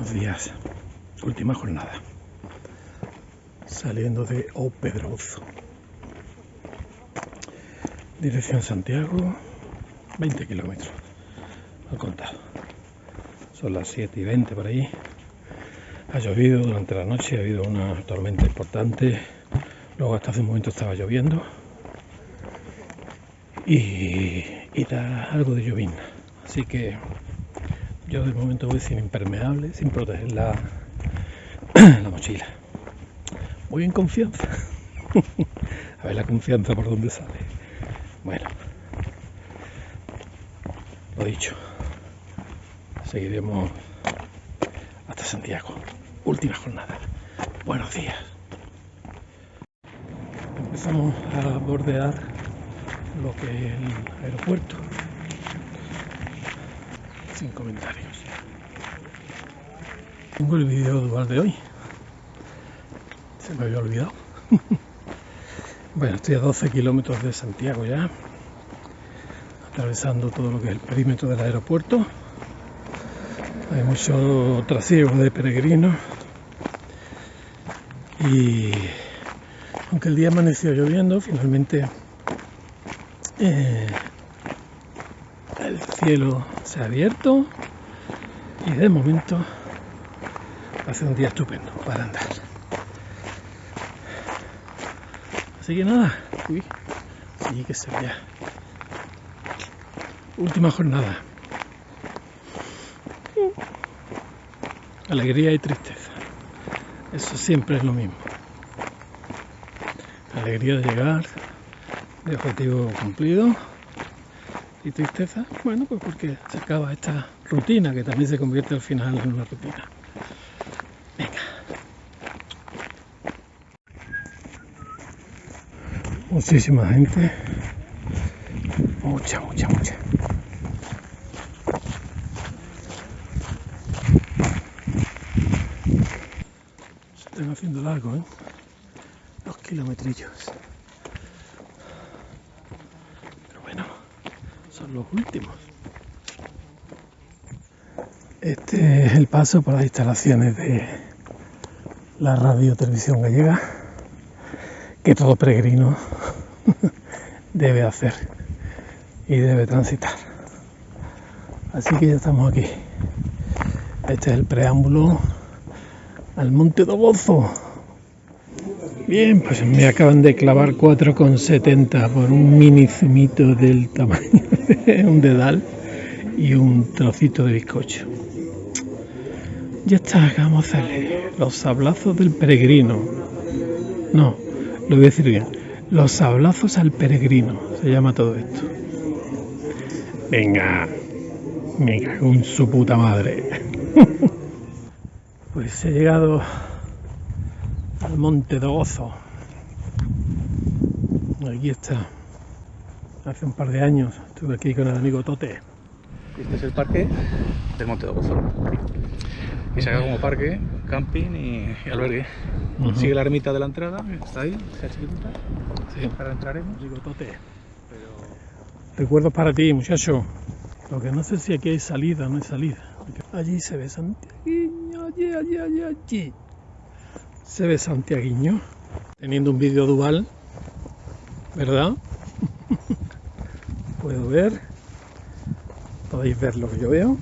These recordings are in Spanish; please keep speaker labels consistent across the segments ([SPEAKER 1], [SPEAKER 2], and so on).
[SPEAKER 1] Buenos días, última jornada, saliendo de Pedrozo, dirección Santiago, 20 kilómetros, al contado. Son las 7:20 por ahí. Ha llovido durante la noche, ha habido una tormenta importante, luego hasta hace un momento estaba lloviendo y da algo de llovizna, así que yo de momento voy sin impermeable, sin proteger la mochila. Voy en confianza. A ver la confianza por dónde sale. Bueno, lo dicho, seguiremos hasta Santiago. Última jornada. Buenos días. Empezamos a bordear lo que es el aeropuerto. Sin comentarios. Tengo el vídeo dual de hoy. Se me había olvidado. Bueno, estoy a 12 kilómetros de Santiago ya, atravesando todo lo que es el perímetro del aeropuerto. Hay mucho trasiego de peregrinos y aunque el día amaneció lloviendo, finalmente el cielo se ha abierto y de momento hace un día estupendo para andar. Así que nada, uy, sí que se vea. Última jornada. Alegría y tristeza. Eso siempre es lo mismo. Alegría de llegar, de objetivo cumplido. Y tristeza, bueno, pues porque se acaba esta rutina que también se convierte al final en una rutina. Venga. Muchísima gente. Mucha. Se están haciendo largo, ¿eh? 2 kilometrillos. Pero bueno, son los últimos. Este es el paso por las instalaciones de la Radio Televisión Gallega, que todo peregrino debe hacer y debe transitar. Así que ya estamos aquí. Este es el preámbulo al Monte do Bozo. Bien, pues me acaban de clavar 4,70 por un mini zumito del tamaño de un dedal y un trocito de bizcocho. Ya está, ¿qué vamos a hacerle? Los sablazos del peregrino. No, lo voy a decir bien. Los sablazos al peregrino, se llama todo esto. Venga, me cago en su puta madre. Pues he llegado al Monte do Bozo. Aquí está. Hace un par de años estuve aquí con el amigo Tote.
[SPEAKER 2] Este es el parque del Monte do Bozo. Y se haga como parque, camping y albergue. Sigue la ermita de la entrada, está ahí, está chiquitita. Sí. Ahora entraremos.
[SPEAKER 1] Digo Tote. Pero... recuerdos para ti, muchacho. Lo que no sé si aquí hay salida o no hay salida. Allí se ve Santiaguiño, allí. Se ve Santiaguiño. Teniendo un vídeo dual, ¿verdad? Puedo ver. Podéis ver lo que yo veo.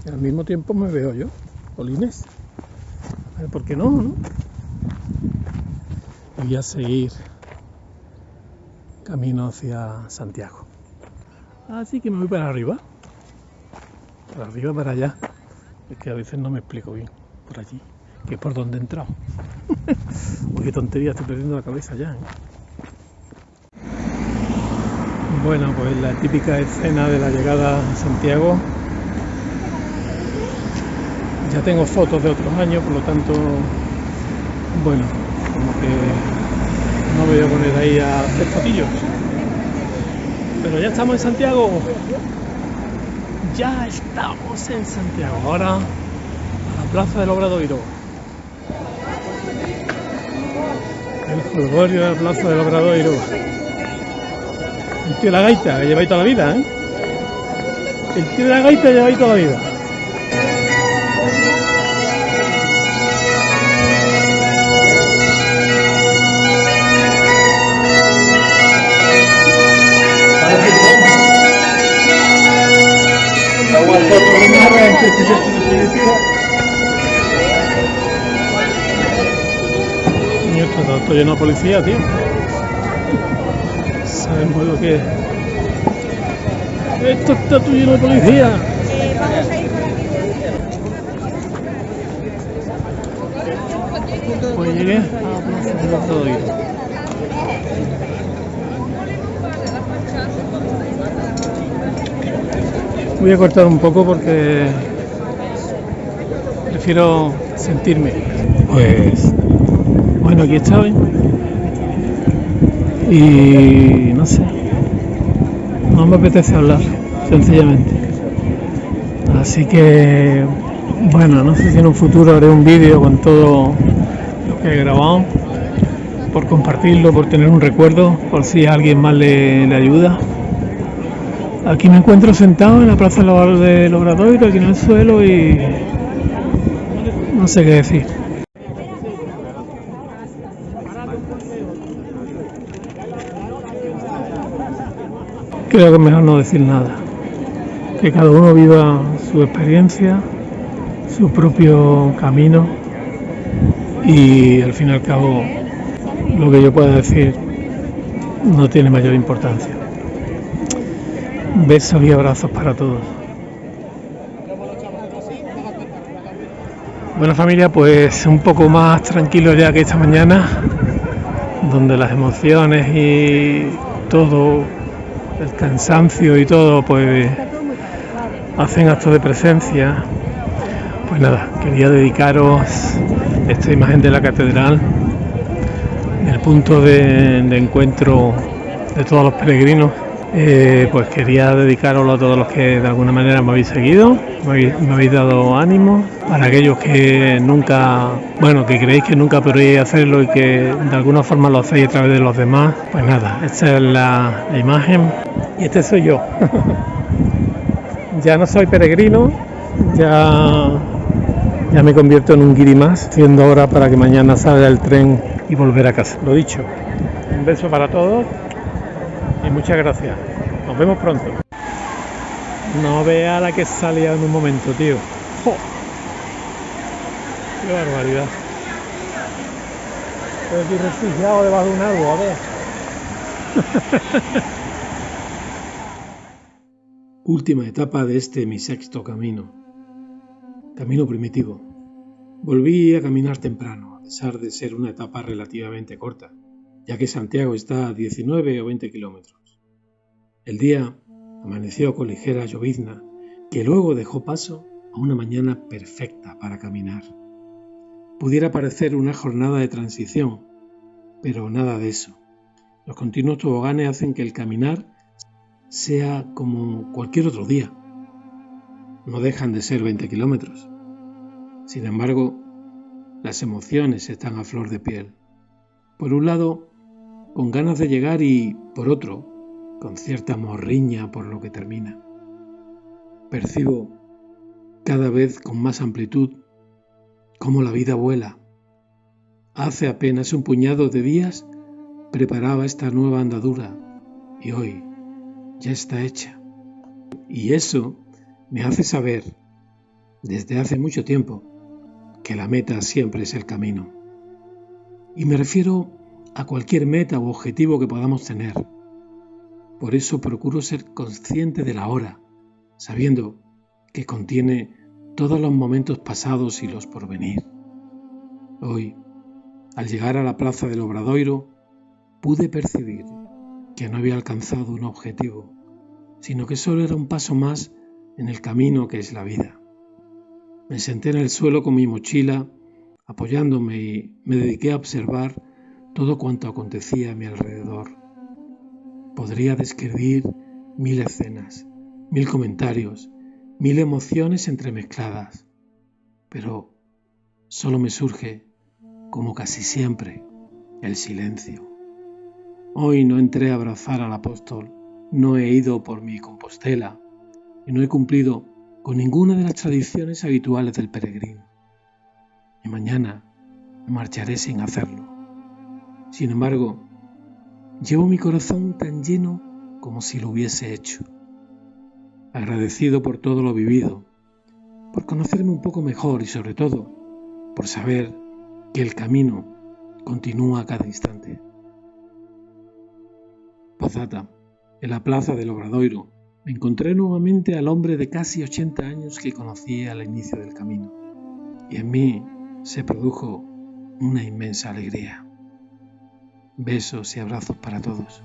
[SPEAKER 1] Y al mismo tiempo me veo yo. Polines. A ver, ¿por qué no? Voy a seguir camino hacia Santiago. Así que me voy para arriba. Para arriba, para allá. Es que a veces no me explico bien. Por allí. Que es por donde he entrado. Uy, qué tontería, estoy perdiendo la cabeza ya, ¿eh? Bueno, pues la típica escena de la llegada a Santiago. Ya tengo fotos de otros años, por lo tanto, bueno, como que no me voy a poner ahí a hacer fotillos. Pero ya estamos en Santiago. Ya estamos en Santiago. Ahora a la Plaza del Obradoiro. El jolgorio de la Plaza del Obradoiro. El tío de la gaita, que lleva ahí toda la vida, ¿eh? El tío de la gaita lleva ahí toda la vida. Y esto está todo lleno de policía, tío. Sabemos lo que es. Esto está todo lleno de policía.
[SPEAKER 3] Vamos a ir por aquí.
[SPEAKER 1] Pues llegué a la plaza del Obradoiro. Voy a cortar un poco porque prefiero sentirme. Pues bueno, aquí estoy. Y no sé, no me apetece hablar, sencillamente. Así que, bueno, no sé si en un futuro haré un vídeo con todo lo que he grabado, por compartirlo, por tener un recuerdo, por si a alguien más le ayuda. Aquí me encuentro sentado en la plaza del Obradoiro, aquí en el suelo, y no sé qué decir. Creo que es mejor no decir nada, que cada uno viva su experiencia, su propio camino, y al fin y al cabo lo que yo pueda decir no tiene mayor importancia. Besos y abrazos para todos. Bueno, familia, pues un poco más tranquilo ya que esta mañana, donde las emociones y todo, el cansancio y todo, pues hacen actos de presencia. Pues nada, quería dedicaros esta imagen de la catedral, el punto de encuentro de todos los peregrinos. Pues quería dedicaroslo a todos los que de alguna manera me habéis seguido, me habéis dado ánimo. Para aquellos que nunca, bueno, que creéis que nunca podréis hacerlo y que de alguna forma lo hacéis a través de los demás, pues nada, esta es la imagen y este soy yo. Ya no soy peregrino, ya me convierto en un guiri más, siendo hora para que mañana salga el tren y volver a casa. Lo dicho, un beso para todos y muchas gracias. Nos vemos pronto. No vea la que salía en un momento, tío. ¡Jo! ¡Qué barbaridad! Estoy aquí refugiado debajo de un árbol, a ver. Última etapa de este mi sexto camino. Camino primitivo. Volví a caminar temprano, a pesar de ser una etapa relativamente corta, ya que Santiago está a 19 o 20 kilómetros. El día amaneció con ligera llovizna, que luego dejó paso a una mañana perfecta para caminar. Pudiera parecer una jornada de transición, pero nada de eso. Los continuos toboganes hacen que el caminar sea como cualquier otro día. No dejan de ser 20 kilómetros. Sin embargo, las emociones están a flor de piel. Por un lado, con ganas de llegar y, por otro, con cierta morriña por lo que termina. Percibo cada vez con más amplitud cómo la vida vuela. Hace apenas un puñado de días preparaba esta nueva andadura y hoy ya está hecha. Y eso me hace saber, desde hace mucho tiempo, que la meta siempre es el camino. Y me refiero a cualquier meta u objetivo que podamos tener. Por eso procuro ser consciente de la hora, sabiendo que contiene todos los momentos pasados y los por venir. Hoy, al llegar a la plaza del Obradoiro, pude percibir que no había alcanzado un objetivo, sino que solo era un paso más en el camino que es la vida. Me senté en el suelo con mi mochila, apoyándome, y me dediqué a observar todo cuanto acontecía a mi alrededor. Podría describir 1000 escenas, 1000 comentarios, 1000 emociones entremezcladas, pero solo me surge, como casi siempre, el silencio. Hoy no entré a abrazar al apóstol, no he ido por mi Compostela y no he cumplido con ninguna de las tradiciones habituales del peregrino. Y mañana me marcharé sin hacerlo. Sin embargo, llevo mi corazón tan lleno como si lo hubiese hecho. agradecido por todo lo vivido, por conocerme un poco mejor y sobre todo por saber que el camino continúa a cada instante. Postdata. En la plaza del Obradoiro me encontré nuevamente al hombre de casi 80 años que conocí al inicio del camino, y en mí se produjo una inmensa alegría. Besos y abrazos para todos.